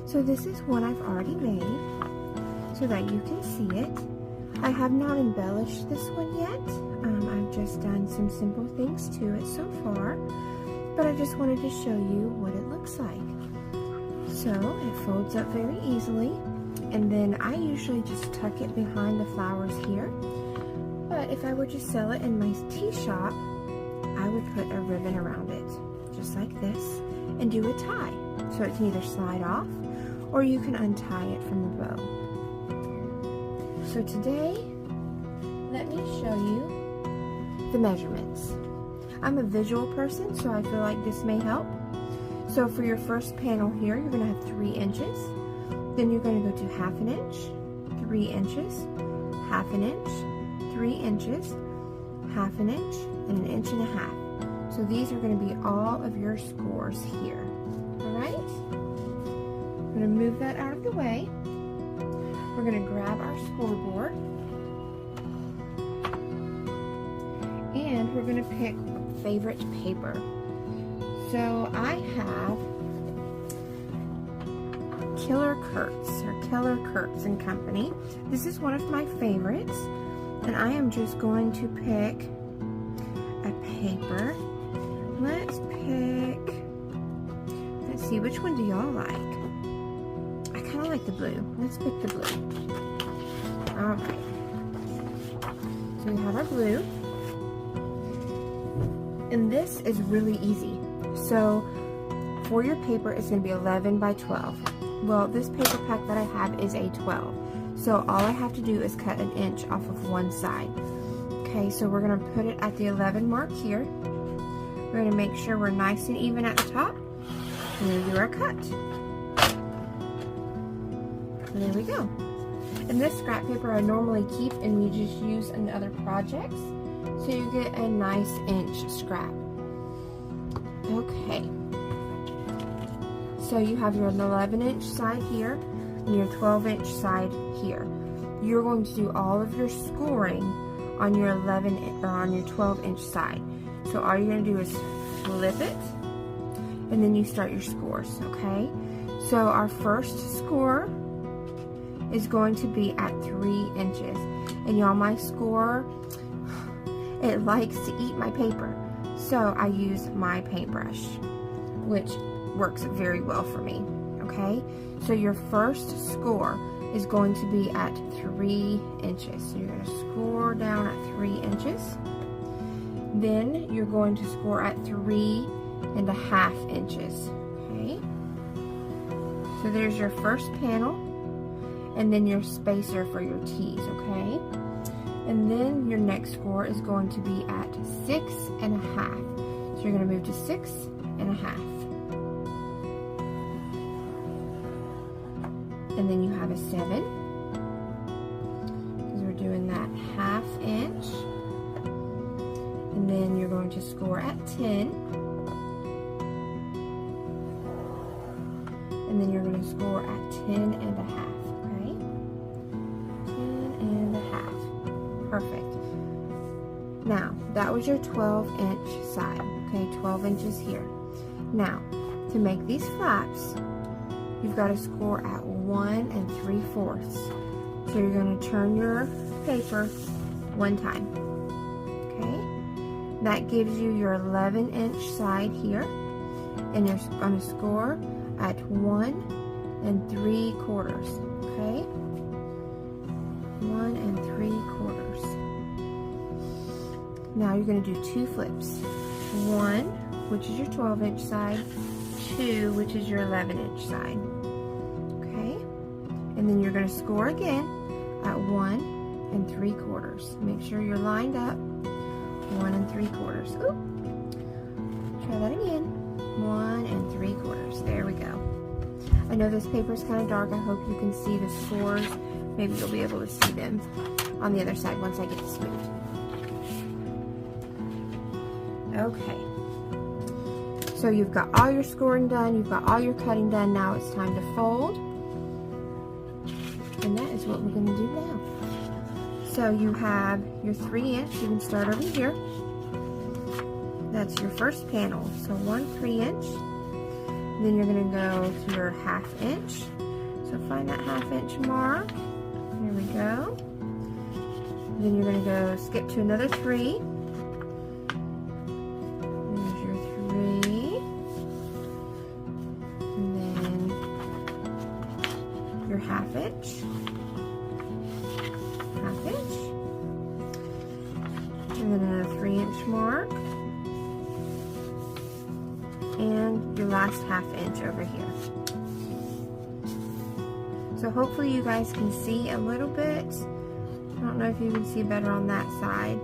So this is one I've already made so that you can see it. I have not embellished this one yet. I've just done some simple things to it so far, but I just wanted to show you what it looks like. So it folds up very easily, and then I usually just tuck it behind the flowers here, but if I were to sell it in my tea shop, I would put a ribbon around it, just like this, and do a tie. So it can either slide off, or you can untie it from the bow. So today, let me show you the measurements. I'm a visual person, so I feel like this may help. So for your first panel here, you're going to have 3 inches. Then you're going to go to 1/2 inch, 3 inches, 1/2 inch, 3 inches, 1/2 inch, and 1.5 inches. So these are going to be all of your scores here. Alright? I'm going to move that out of the way. We're going to grab our scoreboard. And we're going to pick favorite paper. So I have Keller Kurtz and Company. This is one of my favorites, and I am just going to pick a paper. Let's see, which one do y'all like? I kind of like the blue. Let's pick the blue. Alright. So we have our blue. And this is really easy. So for your paper, it's going to be 11 by 12. Well, this paper pack that I have is a 12. So all I have to do is cut 1 inch off of one side. Okay, so we're going to put it at the 11 mark here. We're going to make sure we're nice and even at the top. And then do our cut. And there we go. And this scrap paper I normally keep and we just use in other projects. So you get a nice inch scrap. Okay. So you have your 11-inch side here and your 12-inch side here. You're going to do all of your scoring on your 12-inch side. So all you're going to do is flip it, and then you start your scores, okay? So our first score is going to be at 3 inches. And y'all, my score, it likes to eat my paper. So I use my paintbrush, which works very well for me, okay? So your first score is going to be at 3 inches. So you're going to score down at 3 inches. Then you're going to score at 3.5 inches, okay? So there's your first panel, and then your spacer for your T's, okay? And then your next score is going to be at 6.5. So you're going to move to 6.5. And then you have a 7, because we're doing that 1/2 inch. And then you're going to score at 10. And then you're going to score at 10.5, okay? 10.5. Perfect. Now, that was your 12-inch side, okay? 12 inches here. Now, to make these flaps, you've got to score at 1 3/4. So you're going to turn your paper 1 time. Okay? That gives you your 11-inch side here. And you're going to score at 1 3/4. Okay? 1 3/4. Now you're going to do 2 flips. 1, which is your 12-inch side. 2, which is your 11-inch side. Okay? And then you're going to score again at 1 3/4. Make sure you're lined up. 1 3/4. Oop. Try that again. 1 3/4. There we go. I know this paper is kind of dark. I hope you can see the scores. Maybe you'll be able to see them on the other side once I get this moved. Okay. So you've got all your scoring done, you've got all your cutting done, now it's time to fold. And that is what we're going to do now. So you have your 3 inch, you can start over here. That's your first panel. So 1 3 inch. Then you're going to go to your 1/2 inch. So find that 1/2 inch mark. There we go. Then you're going to go skip to another 3. There's your 3. And then your 1/2 inch. 1/2 inch. And then another 3-inch mark. And your last 1/2 inch over here. So hopefully you guys can see a little bit. I don't know if you can see better on that side,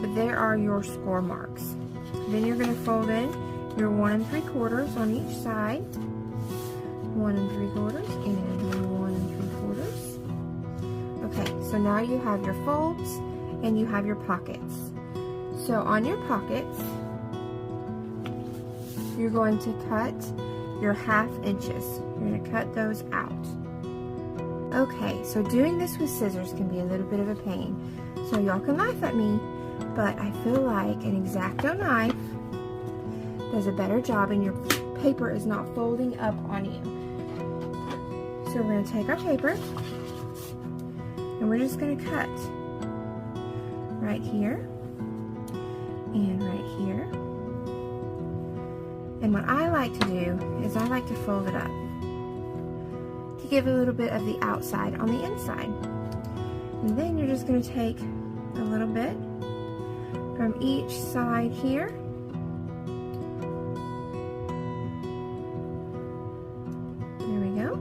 but there are your score marks. Then you're going to fold in your 1 3/4 on each side. 1 3/4 and 1 3/4. Okay, so now you have your folds and you have your pockets. So on your pockets, you're going to cut your 1/2 inches. You're going to cut those out. Okay, so doing this with scissors can be a little bit of a pain. So y'all can laugh at me, but I feel like an X-Acto knife does a better job and your paper is not folding up on you. So we're going to take our paper and we're just going to cut right here and right here. And what I like to do is I like to fold it up to give a little bit of the outside on the inside. And then you're just going to take a little bit from each side here. There we go.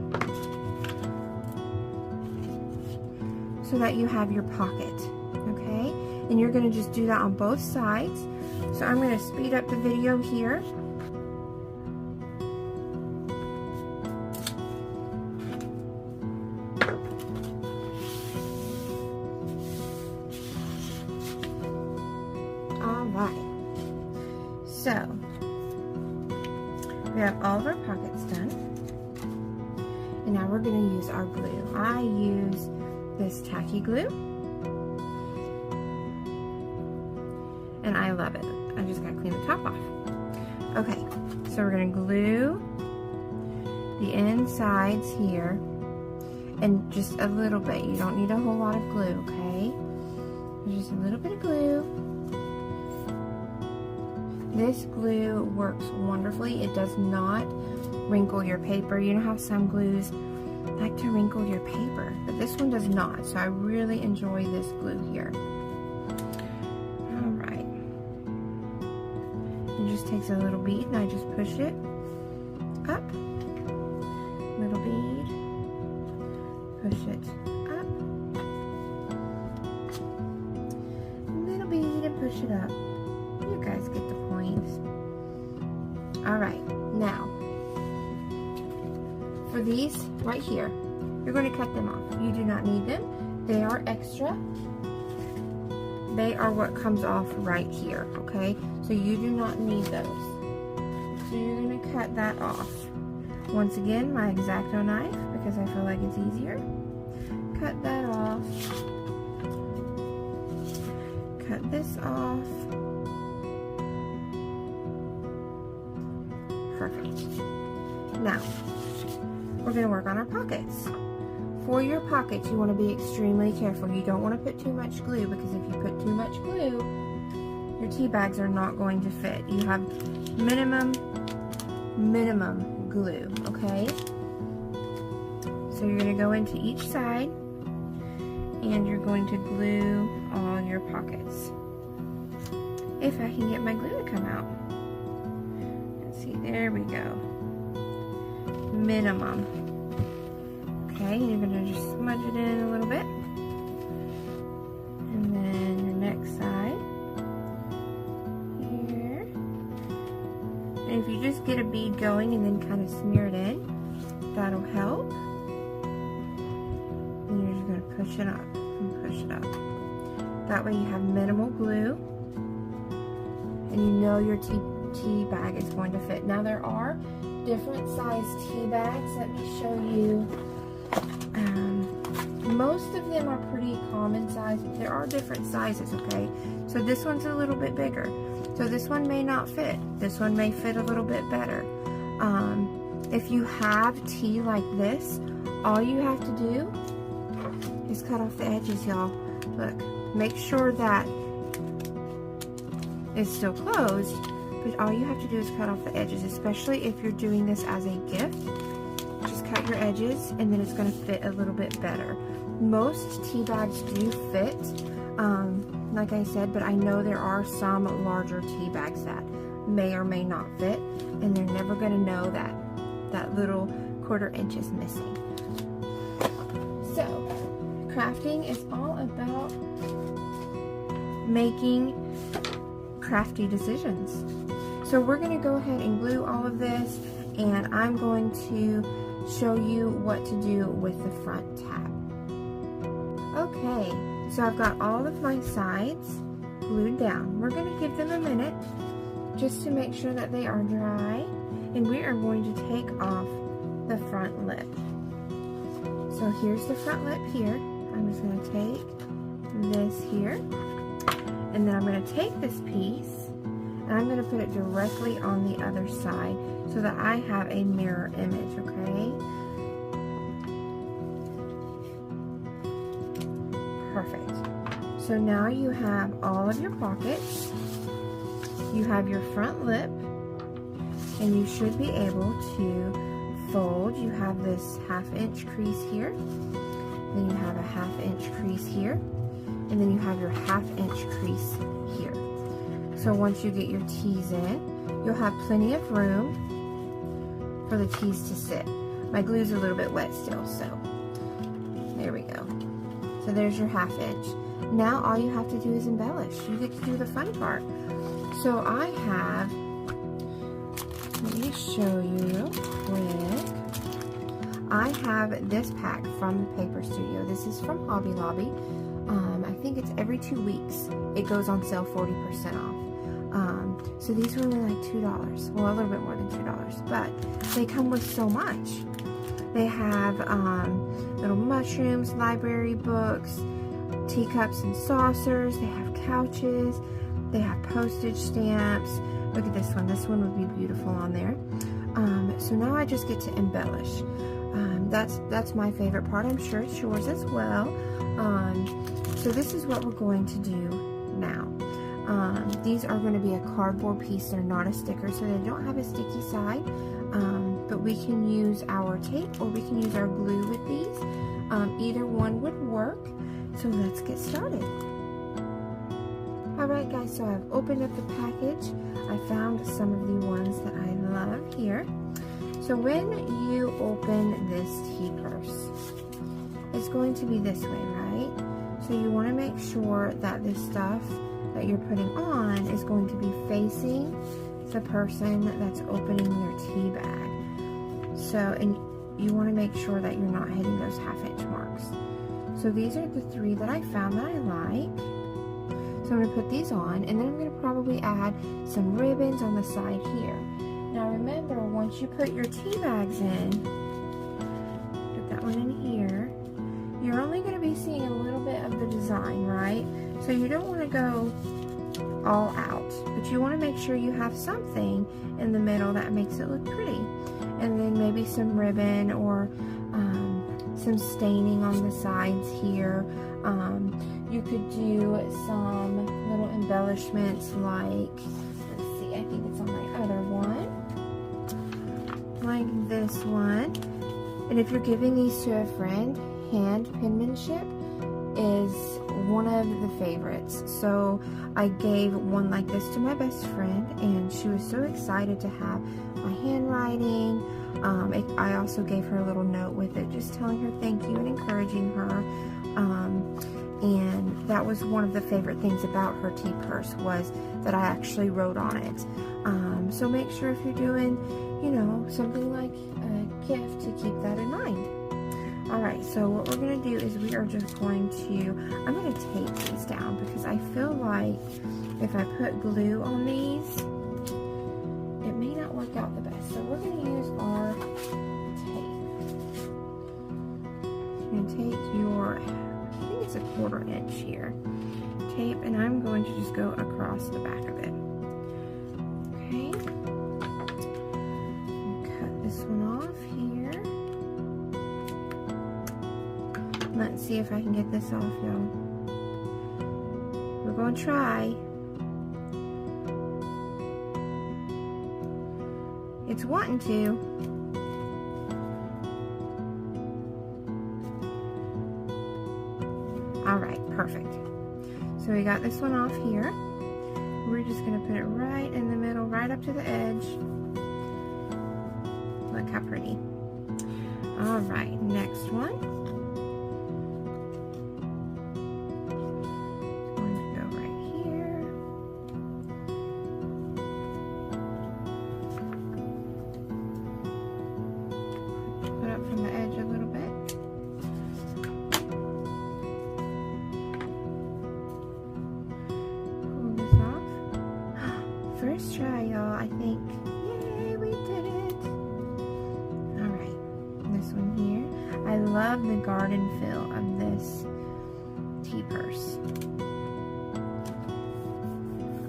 So that you have your pocket, okay? And you're going to just do that on both sides. So I'm going to speed up the video here. So, we have all of our pockets done, and now we're going to use our glue. I use this tacky glue, and I love it. I just got to clean the top off. Okay, so we're going to glue the insides here, and just a little bit. You don't need a whole lot of glue, okay? Just a little bit of glue. This glue works wonderfully. It does not wrinkle your paper. You know how some glues like to wrinkle your paper, but this one does not. So I really enjoy this glue here. All right. It just takes a little bead and I just push it up. Little bead. Push it up. Little bead and push it up. You guys get the point. Alright, now for these right here, you're going to cut them off. You do not need them. They are extra. They are what comes off right here, okay? So you do not need those. So you're going to cut that off. Once again, my X-Acto knife, because I feel like it's easier. Cut that off. Cut this off. Perfect. Now, we're going to work on our pockets. For your pockets, you want to be extremely careful. You don't want to put too much glue, because if you put too much glue, your tea bags are not going to fit. You have minimum glue, okay? So you're going to go into each side, and you're going to glue all your pockets. If I can get my glue to come out. There we go. Minimum. Okay, you're going to just smudge it in a little bit. And then your next side. Here. And if you just get a bead going and then kind of smear it in, that'll help. And you're just going to push it up and push it up. That way you have minimal glue. And you know your tea bag is going to fit. Now there are different size tea bags. Let me show you. Most of them are pretty common size, but there are different sizes, okay? So this one's a little bit bigger. So this one may not fit. This one may fit a little bit better. If you have tea like this All you have to do is cut off the edges, y'all. Look, make sure that it's still closed, but all you have to do is cut off the edges, especially if you're doing this as a gift. Just cut your edges and then it's going to fit a little bit better. Most tea bags do fit, like I said, but I know there are some larger tea bags that may or may not fit, and they're never going to know that that little 1/4 inch is missing. So, crafting is all about making crafty decisions. So we're going to go ahead and glue all of this, and I'm going to show you what to do with the front tab. Okay, so I've got all of my sides glued down. We're going to give them a minute just to make sure that they are dry, and we are going to take off the front lip. So here's the front lip here. I'm just going to take this here, and then I'm going to take this piece and I'm going to put it directly on the other side so that I have a mirror image, okay? Perfect. So now you have all of your pockets, you have your front lip, and you should be able to fold. You have this 1/2 inch crease here, then you have a 1/2 inch crease here, and then you have your 1/2 inch crease here. So once you get your teas in, you'll have plenty of room for the teas to sit. My glue's a little bit wet still, so there we go. So there's your 1/2 inch. Now all you have to do is embellish. You get to do the fun part. So I have, let me show you real quick. I have this pack from the Paper Studio. This is from Hobby Lobby. I think it's every 2 weeks. It goes on sale 40% off. So these were only like $2. Well, a little bit more than $2, but they come with so much. They have little mushrooms, library books, teacups and saucers. They have couches. They have postage stamps. Look at this one. This one would be beautiful on there. So now I just get to embellish. That's my favorite part. I'm sure it's yours as well. So this is what we're going to do now. These are going to be a cardboard piece. They're not a sticker, so they don't have a sticky side. But we can use our tape or we can use our glue with these. Either one would work. So let's get started. Alright guys, so I've opened up the package. I found some of the ones that I love here. So when you open this tea purse, it's going to be this way, right? So you want to make sure that this stuff that you're putting on is going to be facing the person that's opening their tea bag. So, and you want to make sure that you're not hitting those 1/2 inch marks. So these are the 3 that I found that I like. So I'm going to put these on, and then I'm going to probably add some ribbons on the side here. Now remember, once you put your tea bags in, put that one in here, you're only going to be seeing a little bit of the design, right? So you don't want to go all out, but you want to make sure you have something in the middle that makes it look pretty. And then maybe some ribbon or some staining on the sides here. You could do some little embellishments like, let's see, I think it's on my other one, like this one. And if you're giving these to a friend, hand penmanship is one of the favorites. So I gave one like this to my best friend, and she was so excited to have my handwriting. I also gave her a little note with it, just telling her thank you and encouraging her. And that was one of the favorite things about her tea purse, was that I actually wrote on it. So make sure if you're doing, you know, something like a gift, to keep that in mind. Alright, so what we're going to do is we are just going to, I'm going to tape these down because I feel like if I put glue on these, it may not work out the best. So we're going to use our tape. You're going to take your, I think it's a 1/4 inch here, tape, and I'm going to just go across the back of it. Okay. Cut this one off here. Let's see if I can get this off, y'all. We're going to try. It's wanting to. Alright, perfect. So we got this one off here. We're just going to put it right in the middle, right up to the edge. Look how pretty. Alright, next one. It's going to go right here. Put up from the edge a little bit. Pull this off. First try, y'all, I think. Yay, we did it. Alright, this one here. I love the garden feel of this tea purse.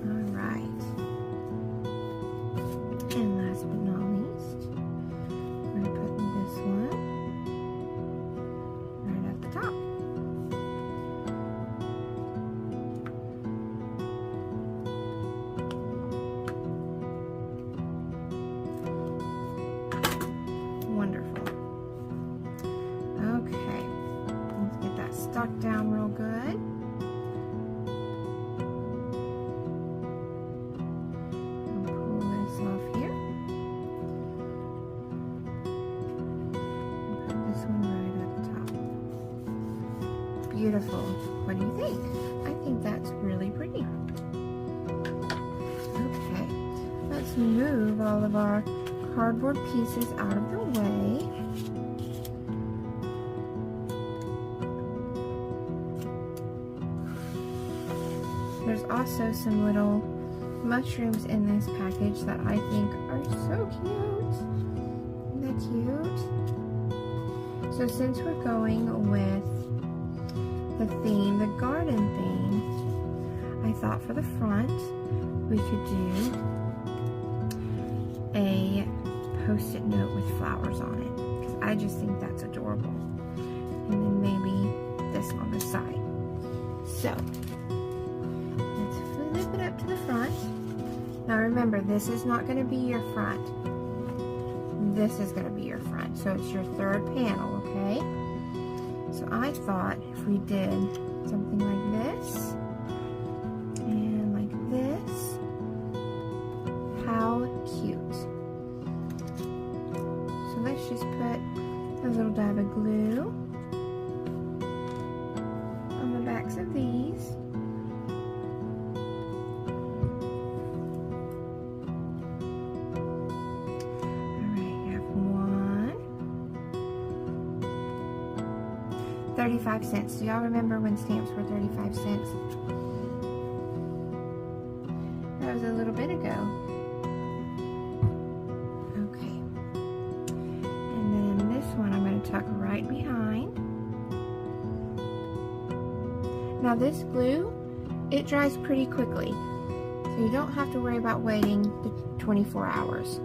Alright. And last but not least, we're going to put this one right at the top. Wonderful. Okay, let's get that stuck down real good. And pull this off here. And put this one right at the top. Beautiful. What do you think? I think that's really pretty. Okay, let's move all of our cardboard pieces out of the way. There's also some little mushrooms in this package that I think are so cute. Isn't that cute? So since we're going with the theme, the garden theme, I thought for the front we could do a post-it note with flowers on it, because I just think that's adorable. And then maybe this on the side. So let's flip it up to the front. Now remember, this is not going to be your front. This is going to be your front. So it's your third panel, okay? So I thought if we did something like this and like this, how cute. So let's just put a little dab of glue on the backs of these. Alright, you have one. 35 cents. Do y'all remember when stamps were 35 cents? That was a little bit ago. Tuck right behind. Now this glue, it dries pretty quickly, so you don't have to worry about waiting the 24 hours.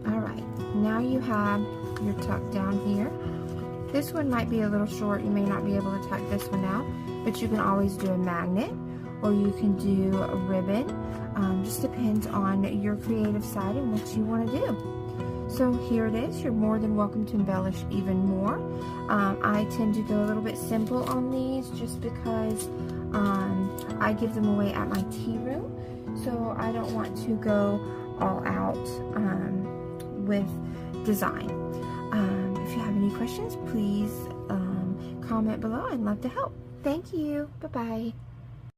Alright, now you have your tuck down here. This one might be a little short, you may not be able to tuck this one out, but you can always do a magnet, or you can do a ribbon. Just depends on your creative side and what you want to do. So here it is. You're more than welcome to embellish even more. I tend to go a little bit simple on these just because I give them away at my tea room. So I don't want to go all out with design. If you have any questions, please comment below. I'd love to help. Thank you. Bye-bye.